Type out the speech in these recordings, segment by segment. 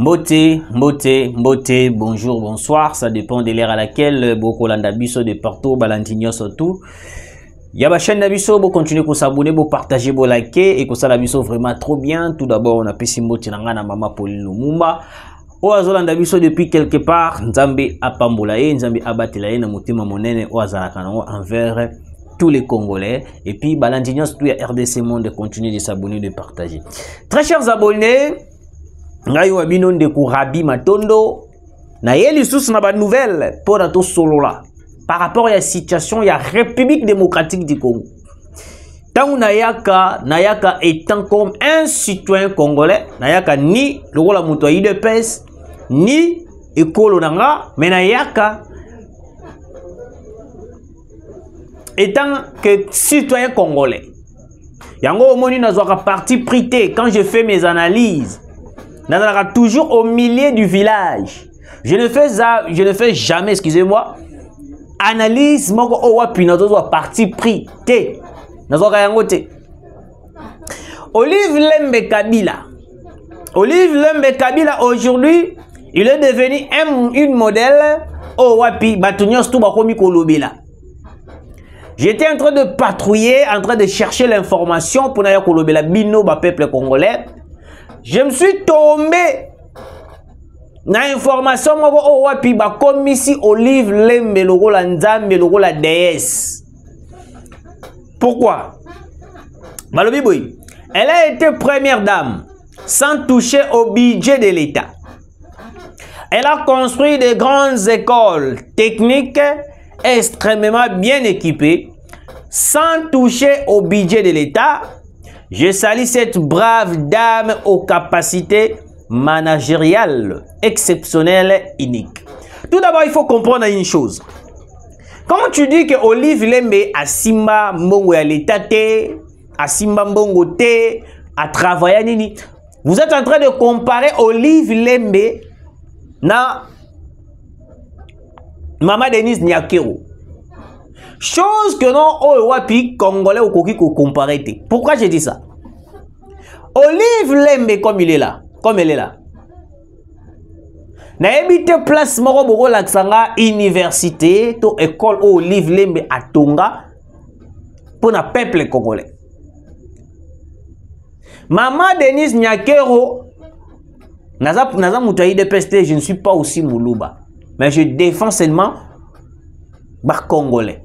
Mbote, mbote, mbote, bonjour, bonsoir, ça dépend de l'ère à laquelle beaucoup l'andabiso de partout, balantignos surtout. Yaba chaîne Nabiso, vous continuez à s'abonner, vous partager, vous liker et que ça Nabiso vraiment trop bien. Tout d'abord, on a payé Mbote Nangana Mama Pauline Lumumba. Oazola Nabiso depuis quelque part, Nzambe Apambolaye, Nzambe Abatelaye, Namutima Monene, Oazala Kanango envers tous les Congolais. Et puis, balantignos, tout ya RDC Monde, continuez de s'abonner, de partager. Très chers abonnés, ngai wabino ndeko Rabi Matondo na yeli sous na ba nouvelle pour na to solo là par rapport à la situation ya République démocratique du Congo. Tant Nayaka étant comme un citoyen congolais, Nayaka ni le rôle à muto IDPS ni école nanga, mais Nayaka étant que citoyen congolais. Yango omoni nazwaka parti prité quand je fais mes analyses. Nazara toujours au milieu du village. Je ne fais jamais, excusez-moi, analyse moko owapi nazozo parti pris te. Nazoka yango te. Olive Lembe Kabila. Olive Lembe Kabila aujourd'hui, il est devenu une modèle owapi batunios tout bakomi kolobela. J'étais en train de patrouiller, en train de chercher l'information pour naya kolobela bino ba peuple congolais. Je me suis tombé dans l'information comme ici Olive Lembe logo la Nzambe logo la déesse. Pourquoi? Elle a été première dame sans toucher au budget de l'État. Elle a construit de grandes écoles techniques extrêmement bien équipées sans toucher au budget de l'État. Je salue cette brave dame aux capacités managériales exceptionnelles, uniques. Tout d'abord, il faut comprendre une chose. Quand tu dis que Olive Lembe a Simba Mbongo à l'État, à Simba Mbongo te, à travailler nini, vous êtes en train de comparer Olive Lembe na Maman Denise Nyakero. Chose que non, oh, wapi, Congolais ou koki ko comparer. Pourquoi j'ai dit ça? Olive Lembe, comme il est là, comme elle est là. Na habité place moro boko laksanga université, to école Olive Lembe à Tonga, pour na peuple congolais. Maman Denise Nyakero, naza mutayi de peste, je ne suis pas aussi Moulouba, mais je défends seulement les Congolais.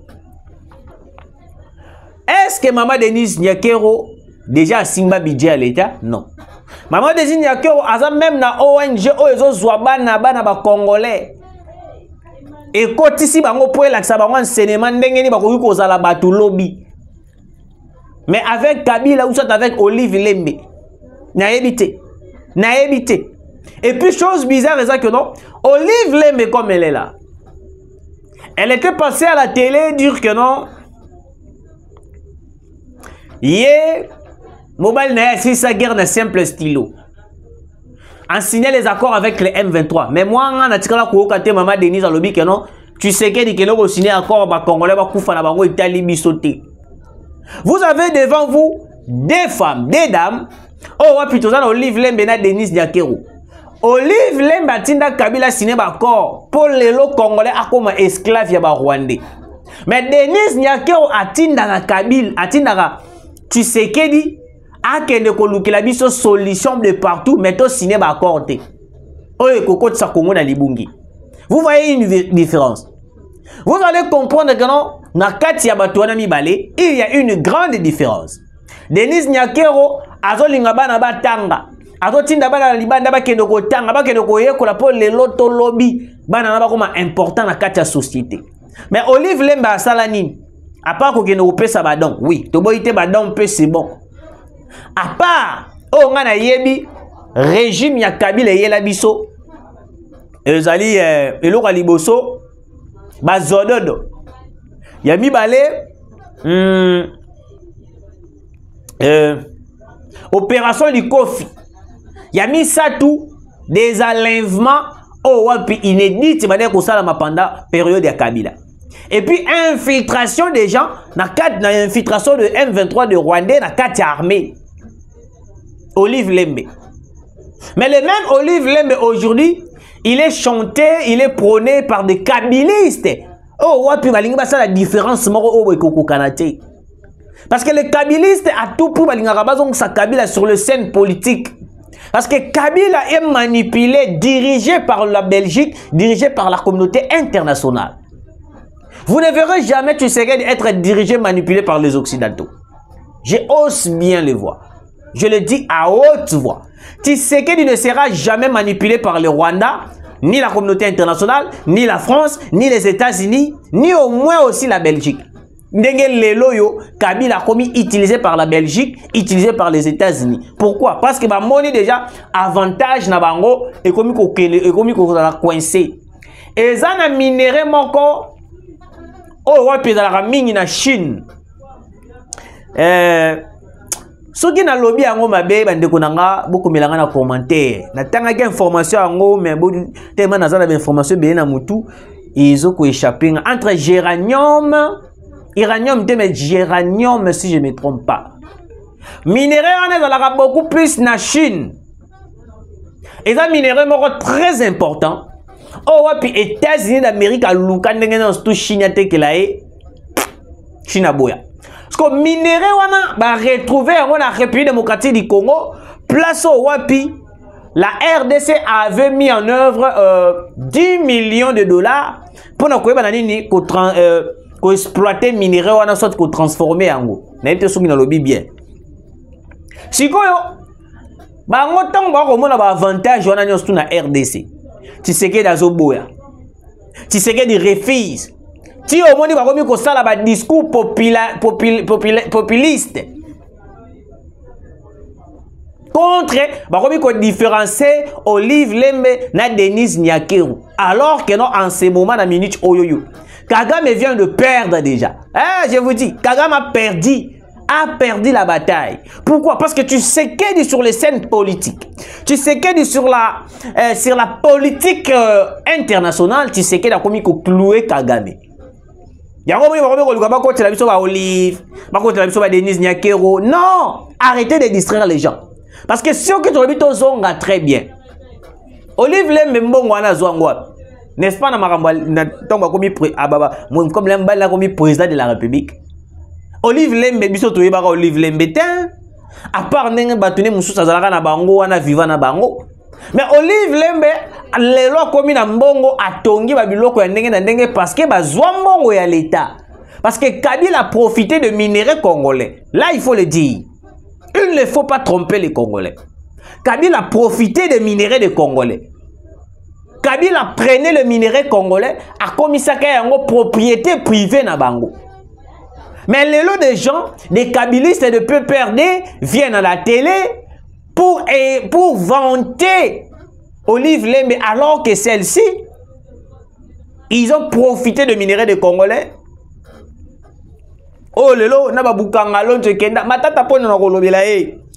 Est-ce que Maman Denise Nyakero déjà a Simba budget à l'État? Non. Maman Denise Nyakero a même na ONG oyo zouabana bana ba Congolais. Et côté ici bango pour la sabango enseignement ndenge ni bakoki kozala batu lobby. Mais avec Kabila ou soit avec Olive Lembe. Na évité. Et puis chose bizarre c'est ça que non, Olive Lembe comme elle est là. Elle était passée à la télé dire que non. Mobile n'a si sa guerre d'un simple stylo. En signer les accords avec les M23. Mais moi, on a dit que Maman Denise a lobby que non. Tu sais que nous signer accord avec Congolais, Italie, bisoté. Vous avez devant vous des femmes, des dames. Oh, plutôt ça, Olive Lembe na Denise Nyakero. Olive Lembe a tinda Kabila signé accord pour les lots Congolais comme esclaves ya ba Rwandais. Mais Denise Nyakero a tinda na Kabila, a tinda tu sais que dit a kende ko lukela biso solution de partout mais to signé ba accord te. Oye koko tsa Congo na libungi. Vous voyez une différence. Vous allez comprendre que non na kati ya bato wana mibale, il y a une grande différence. Denise Nyakero azolinga bana batanga. Azo tinda bana libanda ba kende ko tanga, ba kende ko yekola pour les loto lobby, bana na ba koma important na kati ya société. Mais Olive Lembe a salani. À part qu'on ait pesa badon, oui, to boite badon pe c'est bon. À part, on a yebi régime ya Kabila yela biso. Ezali eloko liboso bazododo. Ya mibale opération du Kofi. Ya mi ça tout des enlèvements au wapi inédit badé ko sala pendant période ya Kabila. Et puis infiltration des gens, infiltration de M23 de Rwandais dans 4 armées. Olive Lembe. Mais le même Olive Lembe aujourd'hui, il est chanté, il est prôné par des kabylistes. Oh, wapi balingi basa la différence moko o ekoko kanate. Parce que les kabylistes à tout pour balinga bazong sa Kabila sur le scène politique. Parce que Kabila est manipulé, dirigé par la Belgique, dirigé par la communauté internationale. Vous ne verrez jamais Tshisekedi être dirigé, manipulé par les Occidentaux. Je ose bien le voir. Je le dis à haute voix. Tshisekedi ne sera jamais manipulé par le Rwanda, ni la communauté internationale, ni la France, ni les États-Unis, ni au moins aussi la Belgique. Ndenge lelo yo, Kabila a commis utilisé par la Belgique, utilisé par les États-Unis. Pourquoi? Parce que ba moni déjà avantage na bango et commis ko la coincé. Et ça na minéré moko oh ouais puis la mingi na Chine. Soki na lobby yango mabe bandeko nanga beaucoup milanga na commentaire. Na tanga ke information yango mais tellement na za information bien na mutu ils ont échappé entre Iranium, mais géranium si je ne me trompe pas. Minerai on est dans la beaucoup plus na Chine. Et ça minerai très important. Oh ouais puis États-Unis d'Amérique à Luka ndengena tout Chine te que là Chine boya. Parce que minerai on a retrouvé on a République démocratique du Congo place au wapi la RDC avait mis en œuvre 10 millions de dollars pour nous ko exploiter minerai wana soit ko transformer yango na été soki na lobby bien sikoyo bango tango ba ko mona ba avantage wana nyonso na RDC Tshisekedi azoboya Tshisekedi refuse ti au moni ba komi ko sala ba discours populiste contre ba komi ko différencier Olive Lembe na Denis Nyakeru alors que non en ce moment na minute oyoyo Kagame vient de perdre déjà. Je vous dis, Kagame a perdu la bataille. Pourquoi? Parce que tu sais qu'il est sur les scènes politiques. Tu sais qu'il est sur la politique internationale. Tu sais qu'il a commis qu'on clouer Kagame. Non! Arrêtez de distraire les gens. Parce que si on a très bien. Olive Lembe mbongo wana zwangwa. N'est-ce pas, comme l'emballage comme président de la République? Olive Lembe, biso to yeba Olive Lembe, à part n'engue batune musu sazalaka na bango wana viva na bango. Mais Olive Lembe, lelo komi na mbongo atongi ba biloko ya ndenge na ndenge parce que bazwa mbongo ya l'État. Parce que Kabila a profité de minerais congolais. Là, il faut le dire. Il ne faut pas tromper les Congolais. Kabila a profité de minerais de Congolais. Kabila prenait le minerai congolais à commissaire yango propriété privée na bango. Mais les lots de gens, des kabylistes et de PPRD viennent à la télé pour vanter Olive Lembe alors que celle-ci, ils ont profité de minerai de Congolais. Oh lelo na babukanga lonje kenda matata pona na kolobela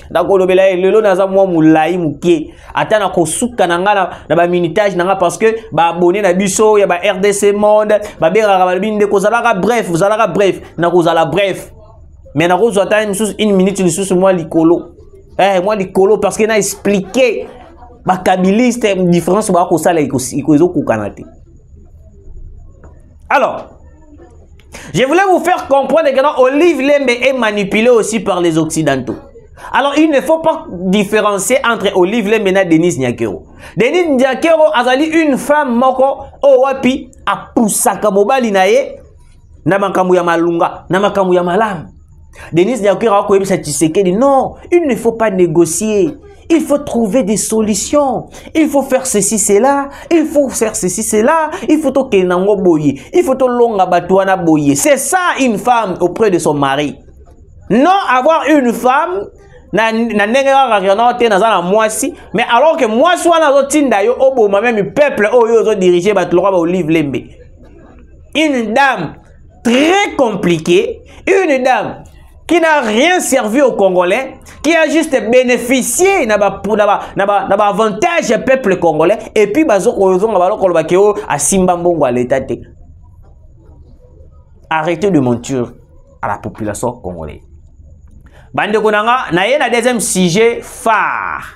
na kolobela lelo naza mwa mulai mukie ata na kosuka na ngana na ba minitage nanga parce que ba abonné na biso ya ba RDC monde ba beraka ba binde kozalaka bref vous allaka bref na kozala bref mais na kozwa time sous une minute sous moi likolo moi likolo parce que na expliquer ba kabiliste différence ba ko sala ikozo kukanate. Alors je voulais vous faire comprendre que Olive Lembe est manipulé aussi par les Occidentaux. Alors, il ne faut pas différencier entre Olive Lembe et Denis Nyakero. Denis Nyakero a une femme moko owapi a poussaka mobali naye na makambu ya malunga, na makambu ya malamu. Denis Nyakero a koyebisa Tshisekedi non, il ne faut pas négocier. Il faut trouver des solutions. Il faut faire ceci, cela. Il faut faire ceci, cela. Il faut to kenango boye. Il faut to longa batuana boye. C'est ça une femme auprès de son mari. Non avoir une femme mais alors que moi soit na tinda yo oboma même peuple oyo diriger batloka ba Olive Lembe. Une dame très compliquée, une dame qui n'a rien servi aux Congolais, qui a juste bénéficié n'a avantage peuple congolais et puis à Simbambongo à l'état. Arrêtez de mentir à la population congolaise. Bande konanga na yé na deuxième sujet phare.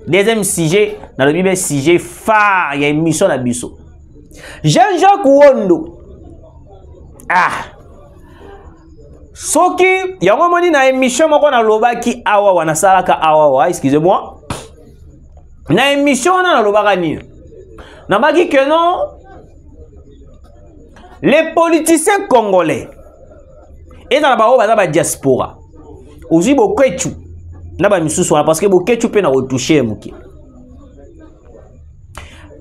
Deuxième sujet, dans le Bible, sujet phare, il y a une mission à biso. Jean-Jacques Wondo. Ah. Soki, il y a un moment na émission moko na lobaki awa wana salaka awa, excusez-moi. Na émission na lobaka ni. Na baki que non. Les politiciens congolais et dans la baro ba diaspora. Aussi bokechu. Na ba misusu parce que bokechu peut na retoucher muki.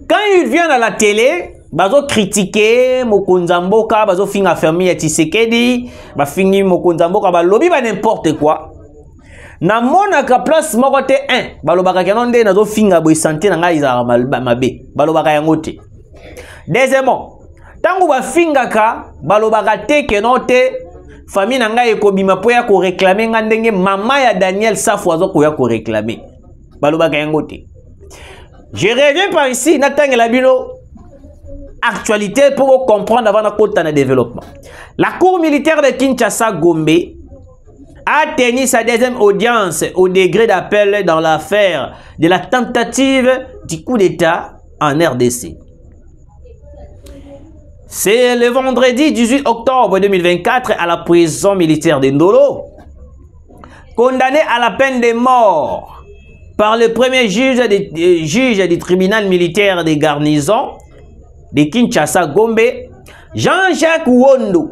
Quand ils viennent à la télé, bazo critiquer Mokonzamboka, bazo finga fermi ya Tshisekedi, ba fingi Mokonzamboka ba lobby ba n'importe quoi. Na monaka place moko te 1, ba lobaka kenonde nazo finga boy santé na ngai za mabe, ba lobaka yango te. Deuxièmement, tango ba fingaka ba lobaka te kenote famille na ngai ekobima po ya ko réclamer nga ndenge mama ya Daniel Safu azo ko ya ko réclamer. Ba lobaka yango te. Je reviens par ici, Nathan la bilo. Actualité pour comprendre avant de développement. La cour militaire de Kinshasa Gombe a tenu sa deuxième audience au degré d'appel dans l'affaire de la tentative du coup d'État en RDC. C'est le vendredi 18 octobre 2024 à la prison militaire de Ndolo, condamné à la peine de mort par le premier juge du tribunal militaire des garnisons de Kinshasa Gombe, Jean-Jacques Wondo,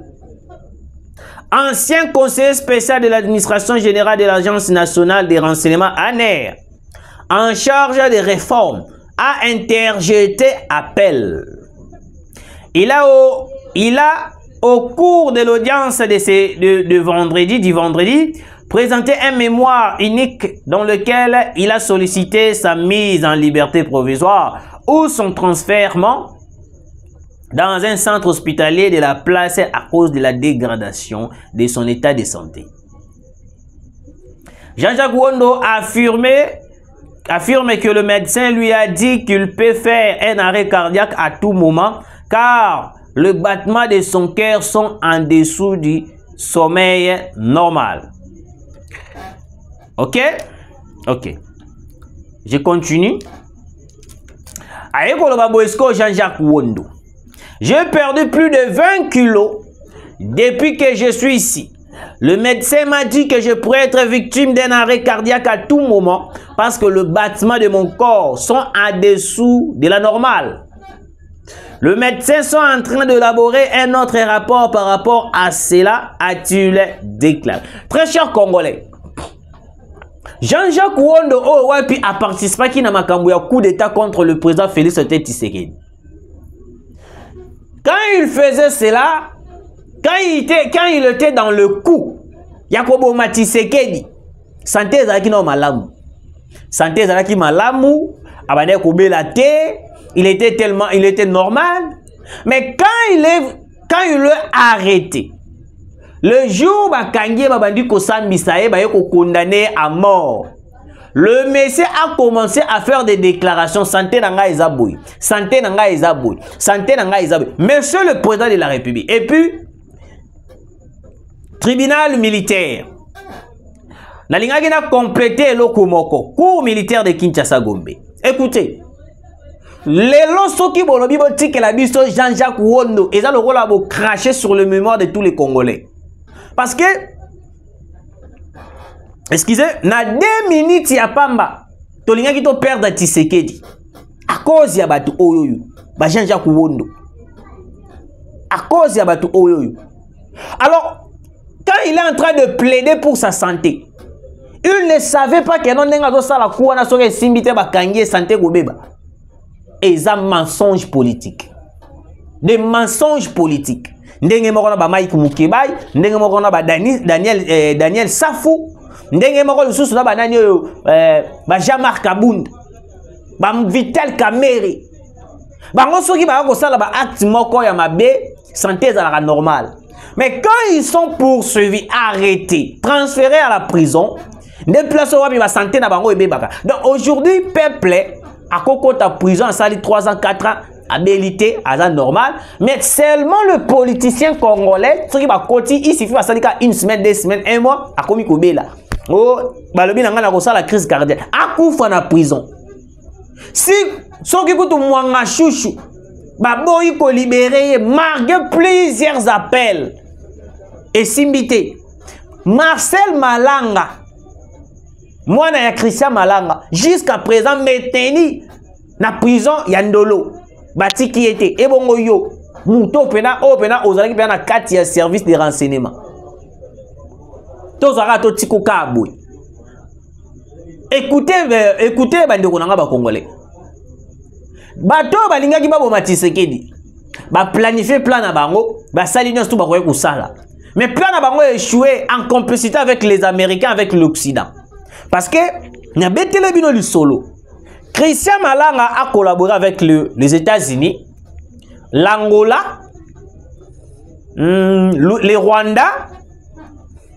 ancien conseiller spécial de l'administration générale de l'Agence nationale des renseignements ANR, en charge des réformes, a interjeté appel. Il a au cours de l'audience du vendredi, présenté un mémoire unique dans lequel il a sollicité sa mise en liberté provisoire ou son transfèrement dans un centre hospitalier de la place à cause de la dégradation de son état de santé. Jean-Jacques Wondo affirme que le médecin lui a dit qu'il peut faire un arrêt cardiaque à tout moment car le battement de son cœur sont en dessous du sommeil normal. Ok? Ok. Je continue. Jean-Jacques Wondo. J'ai perdu plus de 20 kilos depuis que je suis ici. Le médecin m'a dit que je pourrais être victime d'un arrêt cardiaque à tout moment parce que le battement de mon corps sont en dessous de la normale. Le médecin sont en train d'élaborer un autre rapport par rapport à cela, a-t-il déclaré. Très cher Congolais, Jean-Jacques Wondo a participé à un coup d'État contre le président Félix Tshisekedi. Quand il faisait cela, quand il était dans le coup, Yakobo Tshisekedi, santé ezalaki no malamu. Santé ezalaki malamu, abane kobela te, il était normal. Mais quand il est arrêté, le jour bakangi babandi ko sambisa ye ba ko condamné à mort. Le monsieur a commencé à faire des déclarations santé nanga ezaboui, santé nanga ezaboui, santé nanga ezaboui. Monsieur le président de la République. Et puis tribunal militaire. La lingaki na complété le Komoko, cour militaire de Kinshasa Gombe. Écoutez. Les lorsaux qui bolobi botique la biso Jean-Jacques Wondo, et ça le rôle à vous cracher sur le mémoire de tous les Congolais. Parce que, excusez, na 2 minutes ya pamba, tolinga ki to perdre Tshisekedi. À cause ya batu oyoyo, ba Jean-Jacques Wondo. À cause ya batu oyoyo. Alors, quand il est en train de plaider pour sa santé, il ne savait pas que non nenga do sala kuwa na soke simbite ba kangie santé gobeba. Et ça mensonge politique. Des mensonges politiques. Ndenge moko na ba Mike Mukebai, ndenge moko na ba Daniel Safu, ndenge moko lisusu na ba nani oyo ba Jean-Marc Kabund, ba Vital Kamerhe. Bango soki ba ko sala ba acte moko ya mabe, santé za la normale. Mais quand ils sont poursuivis, arrêtés, transférés à la prison, déplacés wapi ba santé na bango ebebaka. Donc aujourd'hui peuple à Koko ta prison a sali 3 ans 4 ans habilité à ça normal, mais seulement le politicien congolais ce qui va côté il suffit à salika 1 semaine 2 semaines 1 mois a komi kobela oh balobi nanga na ko sala crise cardiaque a kufa na prison Si soki kutu mwanga chouchou baboyi ko libérer malgré plusieurs appels et simbité Marcel Malanga mwana ya Christian Malanga jusqu'à présent maintenu na prison ya Ndolo batiki ete ebongo yo muto pena ozalaki pena na kati ya service de renseignement tozaka to tiko kaboy. Écoutez bandeko nanga ba congolais bato balingaki baboma Tshisekedi ba planifier plan na bango ba sali nyonso ba koye kusala mais plan na bango échoué en complicité avec les Américains, avec l'Occident. Parce que na betele bino li solo Christian Malanga a collaboré avec les États-Unis, l'Angola, les Rwanda,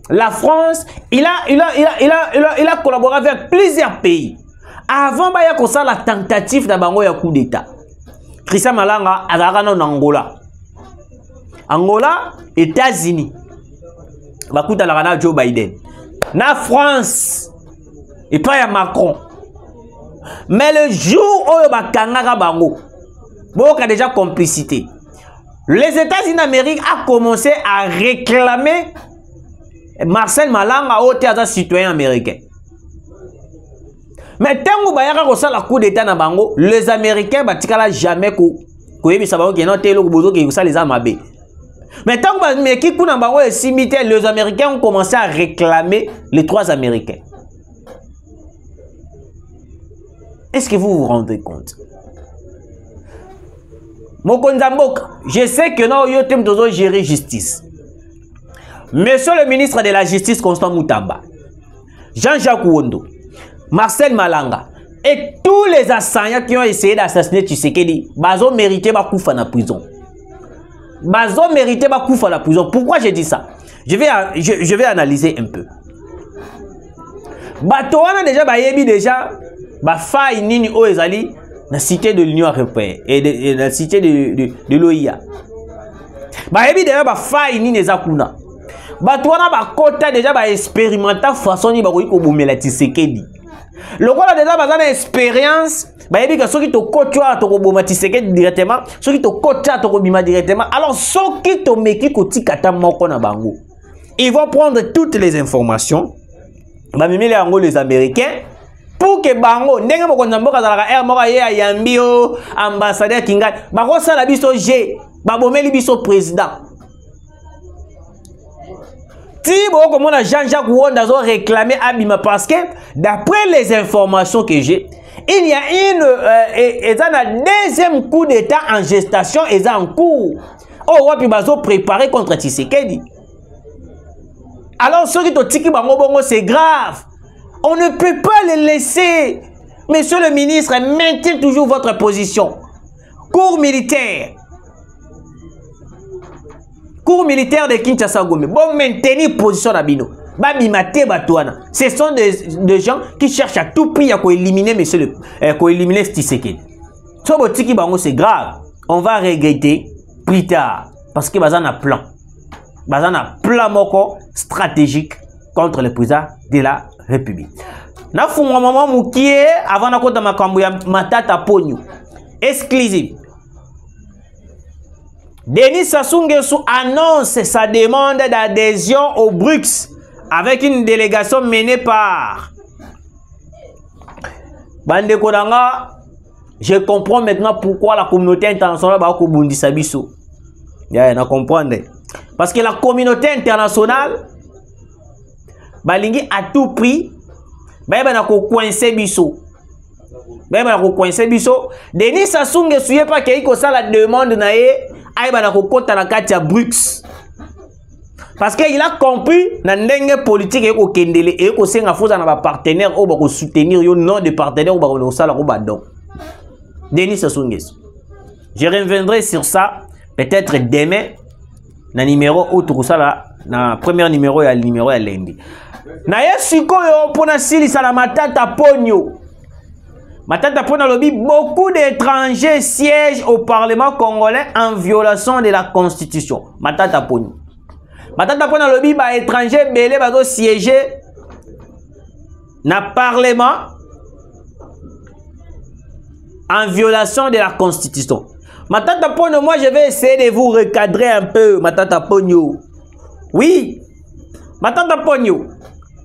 la France. Il a collaboré avec plusieurs pays. Avant baya ko la tentative de bango ya coup d'état. Christian Malanga azaka en Angola. Angola, États-Unis. Bakuta la Joe Biden. Na France. Et pas ya Macron. Mais le jour où bakangaka bango, bon a déjà complicité. Les États-Unis d'Amérique a commencé à réclamer Marcel Malanga au théâtre citoyen américain. Mais tant que bayaka ko sala coup d'état na bango, les Américains batikala jamais ko yebisa bango ke non telo ko bozo ke ko sala les amabe. Mais tant que meki kuna bango et simité, les Américains ont commencé à réclamer les 3 Américains. Est-ce que vous vous rendez compte? Mokonzamboka, je sais que non, yotem dozo gérer justice. Monsieur le ministre de la Justice, Constant Moutamba, Jean-Jacques Wondo, Marcel Malanga et tous les assaillants qui ont essayé d'assassiner Tshisekedi, bazo mérité bakoufa na prison. Bazo mérité bakoufa na prison. Pourquoi j'ai dit ça? Je vais analyser un peu. Batoana déjà bayebi déjà ba faille nini o ezali na cité de l'Union européenne et la cité de l'OIA. Bayebi déjà ba faille nini ezakuna. Batoana ba kota déjà ba expérimenter façon ni ba ko bomela Tshisekedi. Lokola déjà bazana expérience bayebi ka soki to kotwa to ko boma Tshisekedi directement, soki to kota to ko bima directement. Alors soki to meki ko tikata moko na bango. Ils vont prendre toutes les informations. Ba mimile yango les Américains pour que bango ndenge mokonza mboka zalaka air moko ye ayambi o ambassadeur Kingali bako sala biso G babomeli biso président ti boko mona Jean-Jacques Wonda zo réclamer abima parce que d'après les informations que j'ai il y a un deuxième coup d'état en gestation et en cours oh wapi bazo préparé contre Tshisekedi. Alors ceux qui te tiki bango bongo c'est grave. On ne peut pas les laisser. Monsieur le ministre, maintenez toujours votre position. Cours militaire. Cours militaire de Kinshasa Gombe. Bon, maintenez position d'Abino. Babimate Batouana. Ce sont des gens qui cherchent à tout prix à éliminer monsieur le éliminer Tshisekedi. Sobotiki bango c'est grave. On va regretter plus tard parce que bazan a plan. Bazan a plan moko stratégique contre le président de la République. Na funga mama mukie avant na kota makambo ya Matata Ponyo. Exclusive. Denis Sassou Nguesso annonce sa demande d'adhésion au BRICS avec une délégation menée par Bande Kodanga. Je comprends maintenant pourquoi la communauté internationale va kobundisa biso. Ya na comprendre. Parce que la communauté internationale balingi à tout prix na ko coincer biso. Na ko coincer biso. Denis Sassou Nguesso yé pas que iko ça la demande na ye na ko kota na kati ya BRICS. Parce que il a compris na ndenge politique eko kendele et eko senga foza na ba partenaire o ba ko soutenir yo non de partenaire o ba ko sala ko ba don. Denis Sassou Nguesso. Je reviendrai sur ça peut-être demain na numéro autre ça là na premier numéro ya numéro ya lundi. Na yesikoyo pona silisa la Matata Ponyo. Matata Ponyo lobi beaucoup d'étrangers siègent au Parlement congolais en violation de la Constitution. Matata Ponyo. Matata Ponyo lobi ba étrangers belé bazo siéger na Parlement en violation de la Constitution. Matata Ponyo, moi je vais essayer de vous recadrer un peu, Matata Ponyo. Oui, Matata Ponyo,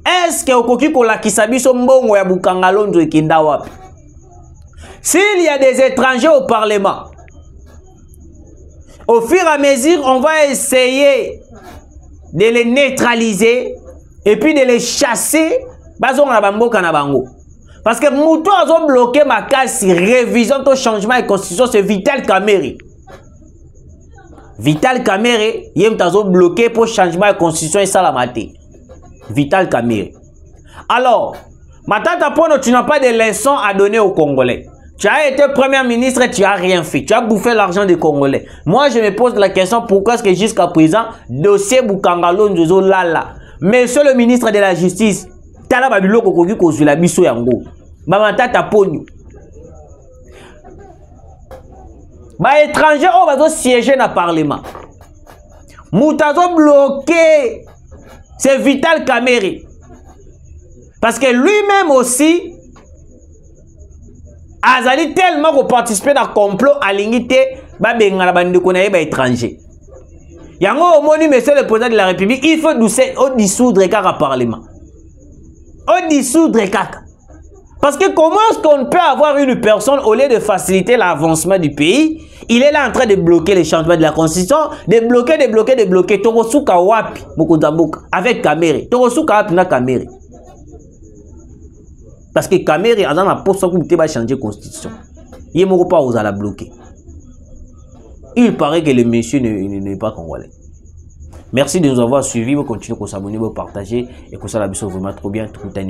est-ce que okoki kolakisa biso mbongo ya Bukanga Lonzo ekenda wapi? S'il y a des étrangers au Parlement, au fur et à mesure, on va essayer de les neutraliser et puis de les chasser. Parce que Moutou a bloqué ma case révision au changement de constitution, c'est Vital Kamerhe. Vital Kamerhe, il a bloqué pour changement de constitution et ça la maté. Vital Kamerhe. Alors, Matata Ponyo, tu n'as pas de leçons à donner aux Congolais. Tu as été premier ministre et tu n'as rien fait. Tu as bouffé l'argent des Congolais. Moi, je me pose la question, pourquoi est-ce que jusqu'à présent, dossier Bukanga Lonzo Lala, monsieur le ministre de la Justice, Tala Babilo Kokogi Kozula Biso Yango, Matata Ponyo. Bah, étranger, on va siéger dans le Parlement. Moutazo bloqué, c'est Vital Kamerhe. Parce que lui-même aussi, Azali tellement qu'on participe dans le complot à l'unité, étranger. Yango au monu, monsieur le président de la République, il faut dissoudre le Parlement. Au dissoudre kaka. Parce que comment est-ce qu'on peut avoir une personne, au lieu de faciliter l'avancement du pays, il est là en train de bloquer les changements de la Constitution, de bloquer. Torosuka wapi, Mokozamboka, avec Kamerhe. Torosuka wapi na Kamerhe. Parce que Kamerhe a dans la poste où va changer la Constitution. Il ne peut pas oser la bloquer. Il paraît que le monsieur n'est pas congolais. Merci de nous avoir suivis. Vous continuez à s'abonner, vous partager et que ça la vraiment trop bien. Tout le temps,